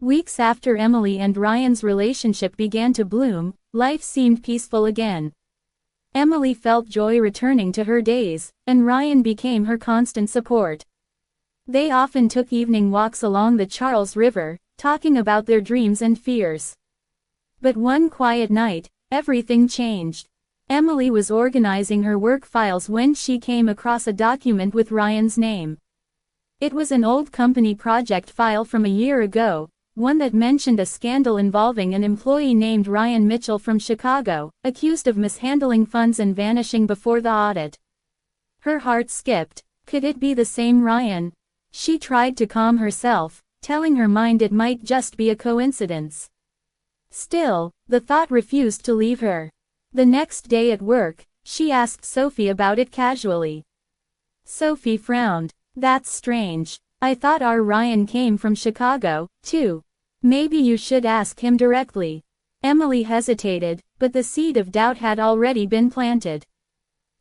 Weeks after Emily and Ryan's relationship began to bloom, life seemed peaceful again. Emily felt joy returning to her days, and Ryan became her constant support. They often took evening walks along the Charles River, talking about their dreams and fears. But one quiet night, everything changed. Emily was organizing her work files when she came across a document with Ryan's name. It was an old company project file from a year ago, one that mentioned a scandal involving an employee named Ryan Mitchell from Chicago, accused of mishandling funds and vanishing before the audit. Her heart skipped. Could it be the same Ryan? She tried to calm herself, telling her mind it might just be a coincidence. Still, the thought refused to leave her. The next day at work, she asked Sophie about it casually. Sophie frowned. That's strange. I thought our Ryan came from Chicago, too. Maybe you should ask him directly. Emily hesitated, but the seed of doubt had already been planted.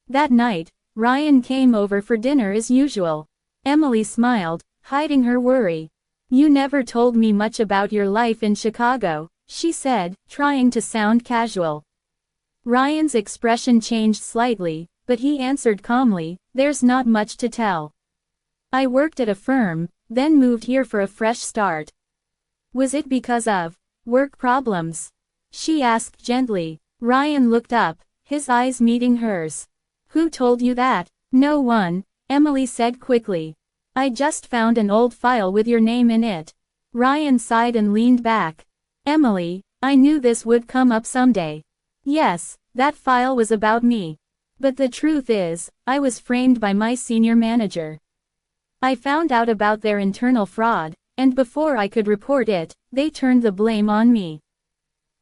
That night, Ryan came over for dinner as usual. Emily smiled, hiding her worry. You never told me much about your life in Chicago, she said, trying to sound casual. Ryan's expression changed slightly, but he answered calmly, there's not much to tell. I worked at a firm, then moved here for a fresh start. Was it because of work problems? She asked gently. Ryan looked up, his eyes meeting hers. Who told you that? No one, Emily said quickly. I just found an old file with your name in it. Ryan sighed and leaned back. Emily, I knew this would come up someday. Yes, that file was about me. But the truth is, I was framed by my senior manager. I found out about their internal fraud, and before I could report it, they turned the blame on me.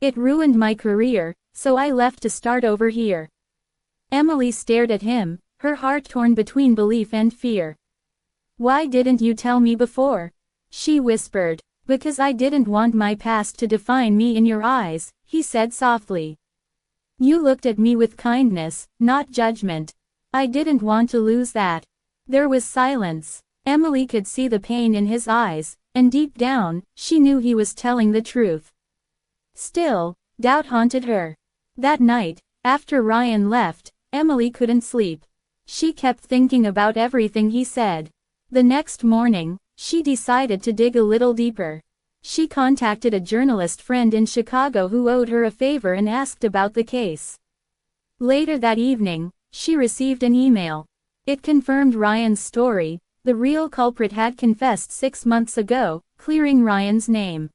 It ruined my career, so I left to start over here. Emily stared at him, her heart torn between belief and fear. Why didn't you tell me before? She whispered. Because I didn't want my past to define me in your eyes, he said softly. You looked at me with kindness, not judgment. I didn't want to lose that. There was silence. Emily could see the pain in his eyes, and deep down, she knew he was telling the truth. Still, doubt haunted her. That night, after Ryan left, Emily couldn't sleep. She kept thinking about everything he said. The next morning, she decided to dig a little deeper. She contacted a journalist friend in Chicago who owed her a favor and asked about the case. Later that evening, she received an email. It confirmed Ryan's story. The real culprit had confessed 6 months ago, clearing Ryan's name.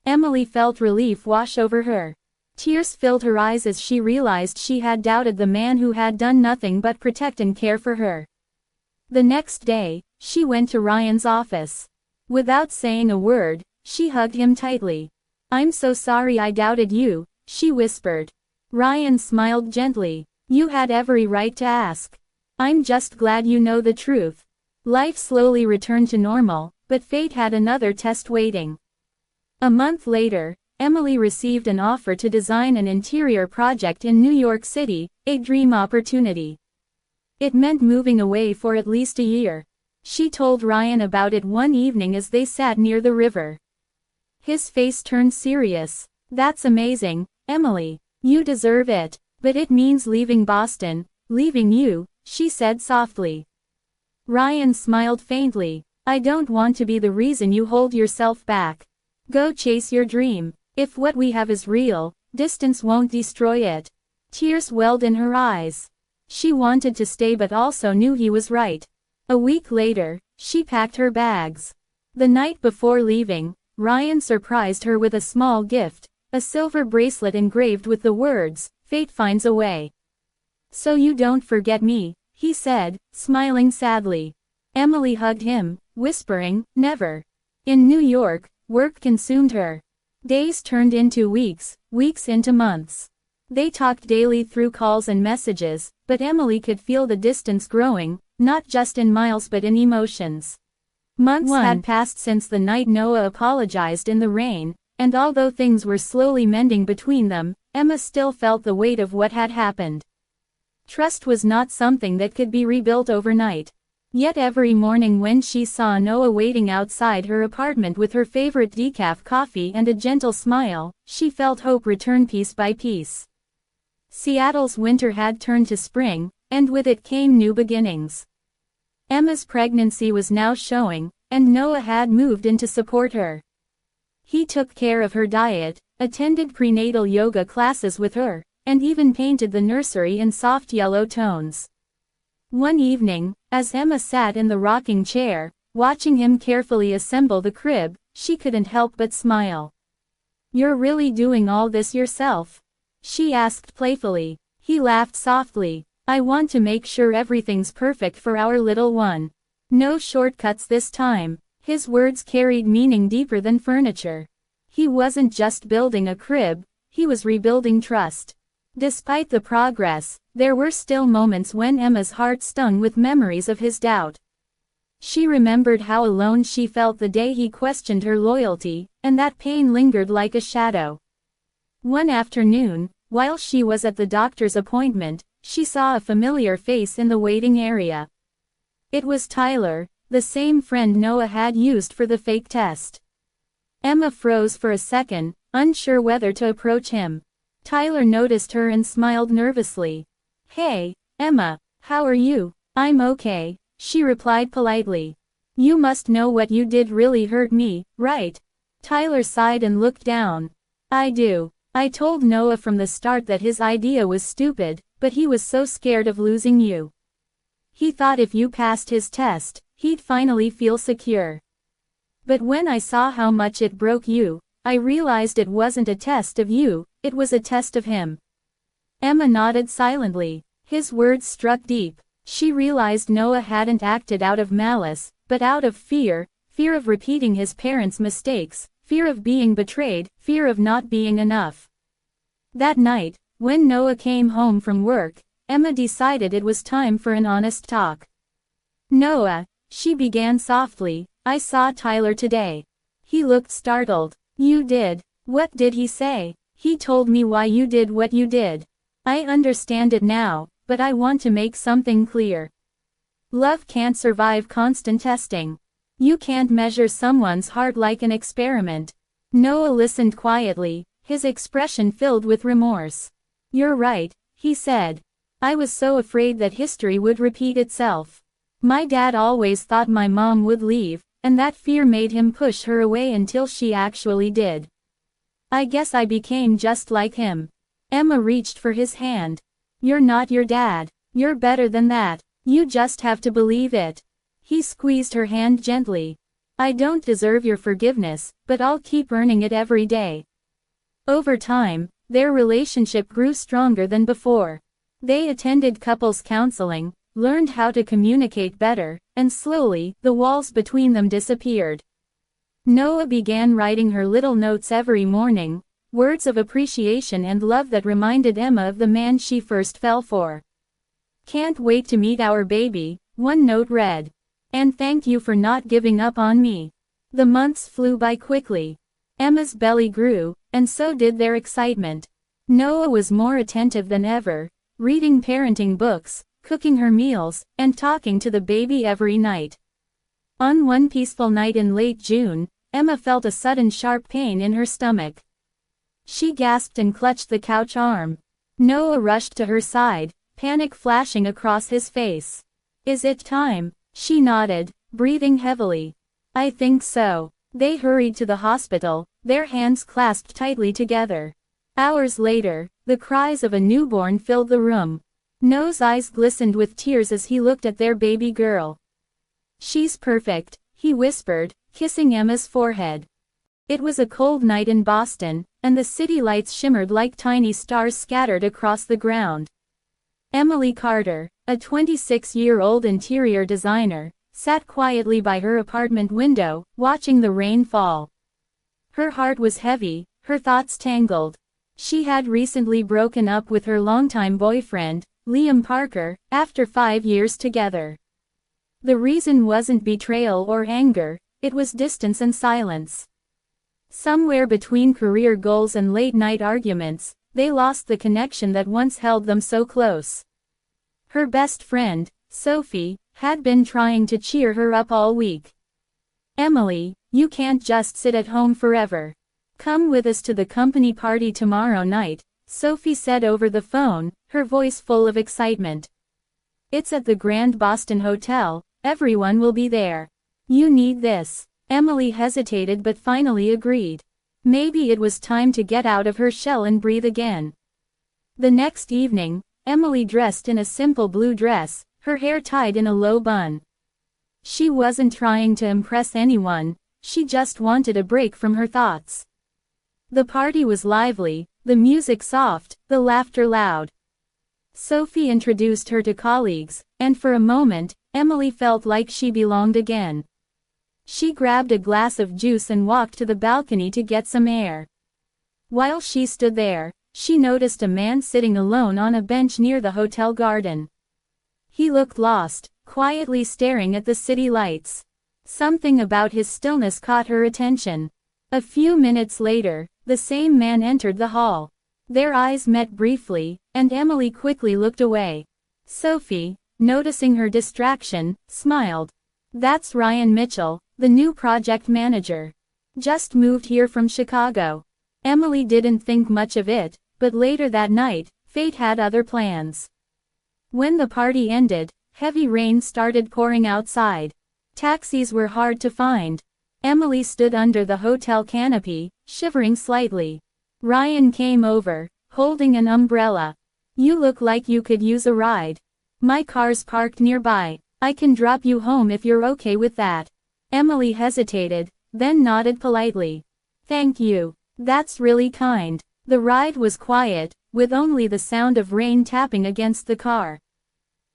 Emily felt relief wash over her. Tears filled her eyes as she realized she had doubted the man who had done nothing but protect and care for her. The next day, she went to Ryan's office. Without saying a word, she hugged him tightly. I'm so sorry I doubted you, she whispered. Ryan smiled gently. You had every right to ask. I'm just glad you know the truth. Life slowly returned to normal, but fate had another test waiting. A month later, Emily received an offer to design an interior project in New York City, a dream opportunity. It meant moving away for at least a year. She told Ryan about it one evening as they sat near the river. His face turned serious. That's amazing, Emily. You deserve it. But it means leaving Boston, leaving you, she said softly. Ryan smiled faintly. I don't want to be the reason you hold yourself back. Go chase your dream. If what we have is real, distance won't destroy it. Tears welled in her eyes. She wanted to stay but also knew he was right. A week later, she packed her bags. The night before leaving, Ryan surprised her with a small gift, a silver bracelet engraved with the words, "Fate finds a way." So you don't forget me, he said, smiling sadly. Emily hugged him, whispering, never. In New York, work consumed her. Days turned into weeks, weeks into months. They talked daily through calls and messages, but Emily could feel the distance growing, not just in miles but in emotions. Months had passed since the night Noah apologized in the rain, and although things were slowly mending between them, Emma still felt the weight of what had happened. Trust was not something that could be rebuilt overnight. Yet every morning when she saw Noah waiting outside her apartment with her favorite decaf coffee and a gentle smile, she felt hope return piece by piece. Seattle's winter had turned to spring, and with it came new beginnings. Emma's pregnancy was now showing, and Noah had moved in to support her. He took care of her diet, attended prenatal yoga classes with her, and even painted the nursery in soft yellow tones. One evening, as Emma sat in the rocking chair, watching him carefully assemble the crib, she couldn't help but smile. "You're really doing all this yourself?" she asked playfully. He laughed softly. "I want to make sure everything's perfect for our little one. No shortcuts this time." His words carried meaning deeper than furniture. He wasn't just building a crib, he was rebuilding trust. Despite the progress, there were still moments when Emma's heart stung with memories of his doubt. She remembered how alone she felt the day he questioned her loyalty, and that pain lingered like a shadow. One afternoon, while she was at the doctor's appointment, she saw a familiar face in the waiting area. It was Tyler, the same friend Noah had used for the fake test. Emma froze for a second, unsure whether to approach him. Tyler noticed her and smiled nervously. "Hey, Emma, how are you?" "I'm okay," she replied politely. "You must know what you did really hurt me, right?" Tyler sighed and looked down. "I do. I told Noah from the start that his idea was stupid, but he was so scared of losing you. He thought if you passed his test, he'd finally feel secure. But when I saw how much it broke you, I realized it wasn't a test of you, it was a test of him." Emma nodded silently. His words struck deep. She realized Noah hadn't acted out of malice, but out of fear of repeating his parents' mistakes, fear of being betrayed, fear of not being enough. That night, when Noah came home from work, Emma decided it was time for an honest talk. "Noah," she began softly, "I saw Tyler today." He looked startled. "You did? What did he say?" "He told me why you did what you did. I understand it now, but I want to make something clear. Love can't survive constant testing. You can't measure someone's heart like an experiment." Noah listened quietly, his expression filled with remorse. "You're right," he said. "I was so afraid that history would repeat itself. My dad always thought my mom would leave, and that fear made him push her away until she actually did. I guess I became just like him." Emma reached for his hand. "You're not your dad. You're better than that. You just have to believe it." He squeezed her hand gently. "I don't deserve your forgiveness, but I'll keep earning it every day." Over time, their relationship grew stronger than before. They attended couples counseling, learned how to communicate better, and slowly, the walls between them disappeared. Noah began writing her little notes every morning, words of appreciation and love that reminded Emma of the man she first fell for. "Can't wait to meet our baby," one note read. "And thank you for not giving up on me." The months flew by quickly. Emma's belly grew, and so did their excitement. Noah was more attentive than ever, reading parenting books, cooking her meals, and talking to the baby every night. On one peaceful night in late June, Emma felt a sudden sharp pain in her stomach. She gasped and clutched the couch arm. Noah rushed to her side, panic flashing across his face. "Is it time?" She nodded, breathing heavily. "I think so." They hurried to the hospital, their hands clasped tightly together. Hours later, the cries of a newborn filled the room. Noah's eyes glistened with tears as he looked at their baby girl. "She's perfect," he whispered, kissing Emma's forehead. It was a cold night in Boston, and the city lights shimmered like tiny stars scattered across the ground. Emily Carter, a 26-year-old interior designer, sat quietly by her apartment window, watching the rain fall. Her heart was heavy, her thoughts tangled. She had recently broken up with her longtime boyfriend, Liam Parker, after 5 years together. The reason wasn't betrayal or anger, it was distance and silence. Somewhere between career goals and late-night arguments, they lost the connection that once held them so close. Her best friend, Sophie, had been trying to cheer her up all week. "Emily, you can't just sit at home forever. Come with us to the company party tomorrow night," Sophie said over the phone, her voice full of excitement. "It's at the Grand Boston Hotel, everyone will be there. You need this." Emily hesitated but finally agreed. Maybe it was time to get out of her shell and breathe again. The next evening, Emily dressed in a simple blue dress, her hair tied in a low bun. She wasn't trying to impress anyone, she just wanted a break from her thoughts. The party was lively, the music soft, the laughter loud. Sophie introduced her to colleagues, and for a moment, Emily felt like she belonged again. She grabbed a glass of juice and walked to the balcony to get some air. While she stood there, she noticed a man sitting alone on a bench near the hotel garden. He looked lost, quietly staring at the city lights. Something about his stillness caught her attention. A few minutes later, the same man entered the hall. Their eyes met briefly, and Emily quickly looked away. Sophie, noticing her distraction, smiled. "That's Ryan Mitchell, the new project manager. Just moved here from Chicago." Emily didn't think much of it, but later that night, fate had other plans. When the party ended, heavy rain started pouring outside. Taxis were hard to find. Emily stood under the hotel canopy, shivering slightly. Ryan came over, holding an umbrella. "You look like you could use a ride. My car's parked nearby. I can drop you home if you're okay with that." Emily hesitated, then nodded politely. "Thank you. That's really kind." The ride was quiet, with only the sound of rain tapping against the car.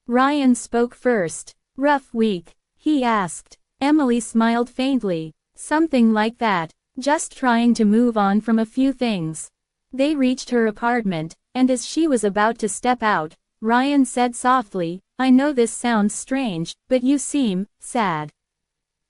Ryan spoke first. "Rough week?" he asked. Emily smiled faintly. "Something like that. Just trying to move on from a few things." They reached her apartment, and as she was about to step out, Ryan said softly, "I know this sounds strange, but you seem sad.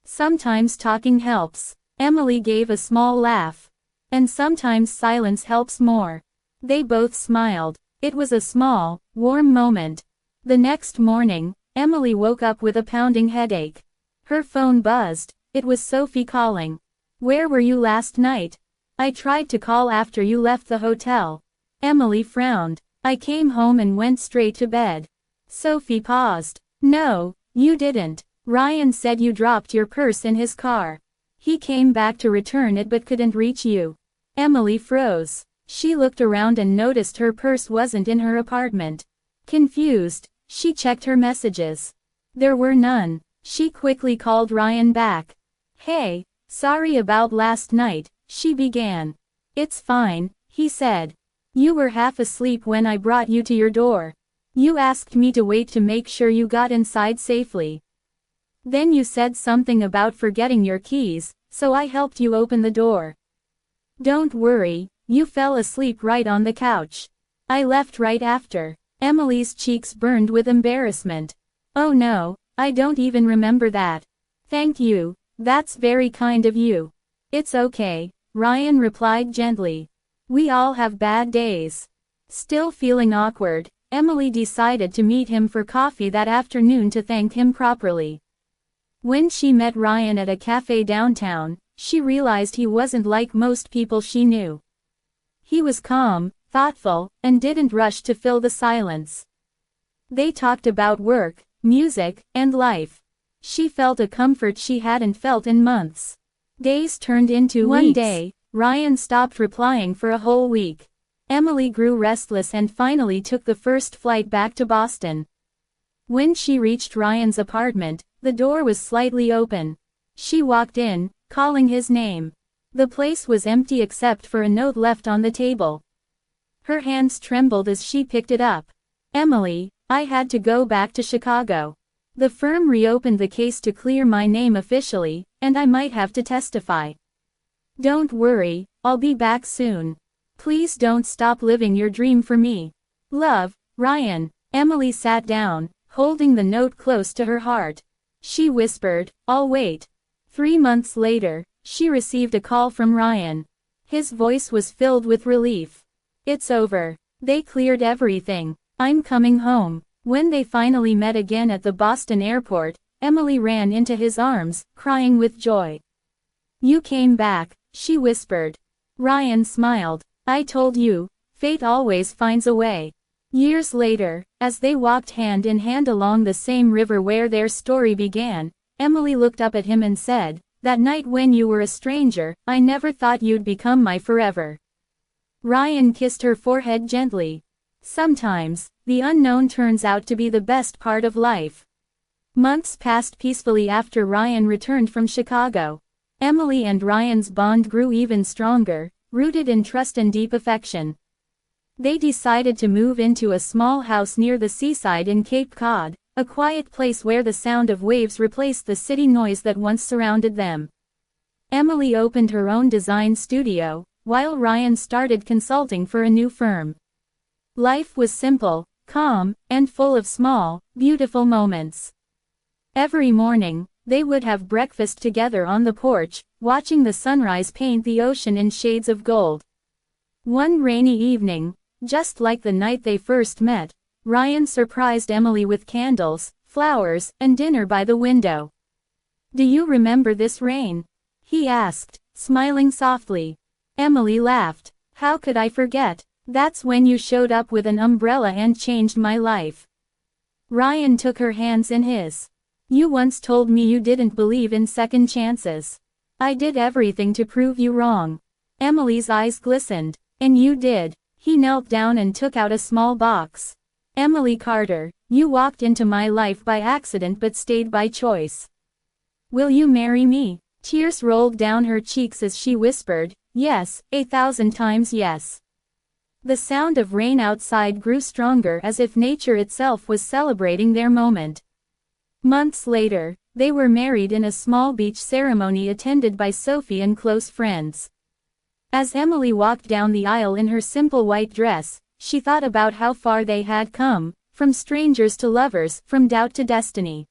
Sometimes talking helps." Emily gave a small laugh. "And sometimes silence helps more." They both smiled. It was a small, warm moment. The next morning, Emily woke up with a pounding headache. Her phone buzzed. It was Sophie calling. "Where were you last night? I tried to call after you left the hotel." Emily frowned. "I came home and went straight to bed." Sophie paused. "No, you didn't. Ryan said you dropped your purse in his car. He came back to return it but couldn't reach you." Emily froze. She looked around and noticed her purse wasn't in her apartment. Confused, she checked her messages. There were none. She quickly called Ryan back. "Hey, sorry about last night," she began. "It's fine," he said. "You were half asleep when I brought you to your door. You asked me to wait to make sure you got inside safely. Then you said something about forgetting your keys, so I helped you open the door. Don't worry, you fell asleep right on the couch. I left right after." Emily's cheeks burned with embarrassment. "Oh no, I don't even remember that." "Thank you, that's very kind of you." "It's okay," Ryan replied gently. "We all have bad days." Still feeling awkward, Emily decided to meet him for coffee that afternoon to thank him properly. When she met Ryan at a cafe downtown, she realized he wasn't like most people she knew. He was calm, thoughtful, and didn't rush to fill the silence. They talked about work, music, and life. She felt a comfort she hadn't felt in months. Days turned into weeks. One day, Ryan stopped replying for a whole week. Emily grew restless and finally took the first flight back to Boston. When she reached Ryan's apartment, the door was slightly open. She walked in, calling his name. The place was empty except for a note left on the table. Her hands trembled as she picked it up. "Emily, I had to go back to Chicago. The firm reopened the case to clear my name officially, and I might have to testify. Don't worry, I'll be back soon. Please don't stop living your dream for me. Love, Ryan." Emily sat down, holding the note close to her heart. She whispered, "I'll wait." 3 months later, she received a call from Ryan. His voice was filled with relief. "It's over. They cleared everything. I'm coming home." When they finally met again at the Boston airport, Emily ran into his arms, crying with joy. "You came back," she whispered. Ryan smiled. "I told you, fate always finds a way." Years later, as they walked hand in hand along the same river where their story began, Emily looked up at him and said, "That night when you were a stranger, I never thought you'd become my forever." Ryan kissed her forehead gently. Sometimes, the unknown turns out to be the best part of life. Months passed peacefully after Ryan returned from Chicago. Emily and Ryan's bond grew even stronger, rooted in trust and deep affection. They decided to move into a small house near the seaside in Cape Cod, a quiet place where the sound of waves replaced the city noise that once surrounded them. Emily opened her own design studio, while Ryan started consulting for a new firm. Life was simple, calm, and full of small, beautiful moments. Every morning, they would have breakfast together on the porch, watching the sunrise paint the ocean in shades of gold. One rainy evening, just like the night they first met, Ryan surprised Emily with candles, flowers, and dinner by the window. "Do you remember this rain?" he asked, smiling softly. Emily laughed. "How could I forget? That's when you showed up with an umbrella and changed my life." Ryan took her hands in his. "You once told me you didn't believe in second chances. I did everything to prove you wrong." Emily's eyes glistened. "And you did." He knelt down and took out a small box. "Emily Carter, you walked into my life by accident but stayed by choice. Will you marry me?" Tears rolled down her cheeks as she whispered, "Yes, 1,000 times yes." The sound of rain outside grew stronger as if nature itself was celebrating their moment. Months later, they were married in a small beach ceremony attended by Sophie and close friends. As Emily walked down the aisle in her simple white dress, she thought about how far they had come, from strangers to lovers, from doubt to destiny.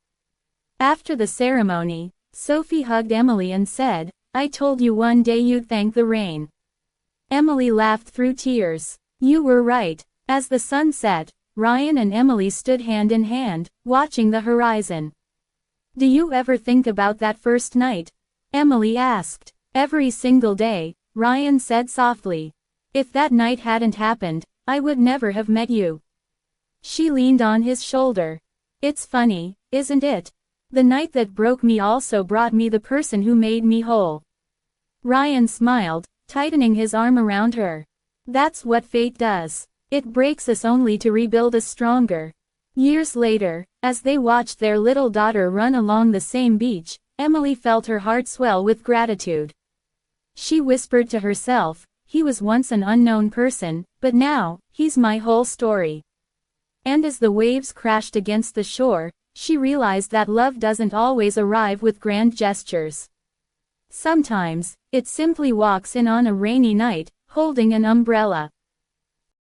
After the ceremony, Sophie hugged Emily and said, "I told you one day you'd thank the rain." Emily laughed through tears. "You were right." As the sun set, Ryan and Emily stood hand in hand, watching the horizon. "Do you ever think about that first night?" Emily asked. "Every single day," Ryan said softly. "If that night hadn't happened, I would never have met you." She leaned on his shoulder. "It's funny, isn't it? The night that broke me also brought me the person who made me whole." Ryan smiled, tightening his arm around her. "That's what fate does. It breaks us only to rebuild us stronger." Years later, as they watched their little daughter run along the same beach, Emily felt her heart swell with gratitude. She whispered to herself, "He was once an unknown person, but now, he's my whole story." And as the waves crashed against the shore, she realized that love doesn't always arrive with grand gestures. Sometimes, it simply walks in on a rainy night, holding an umbrella.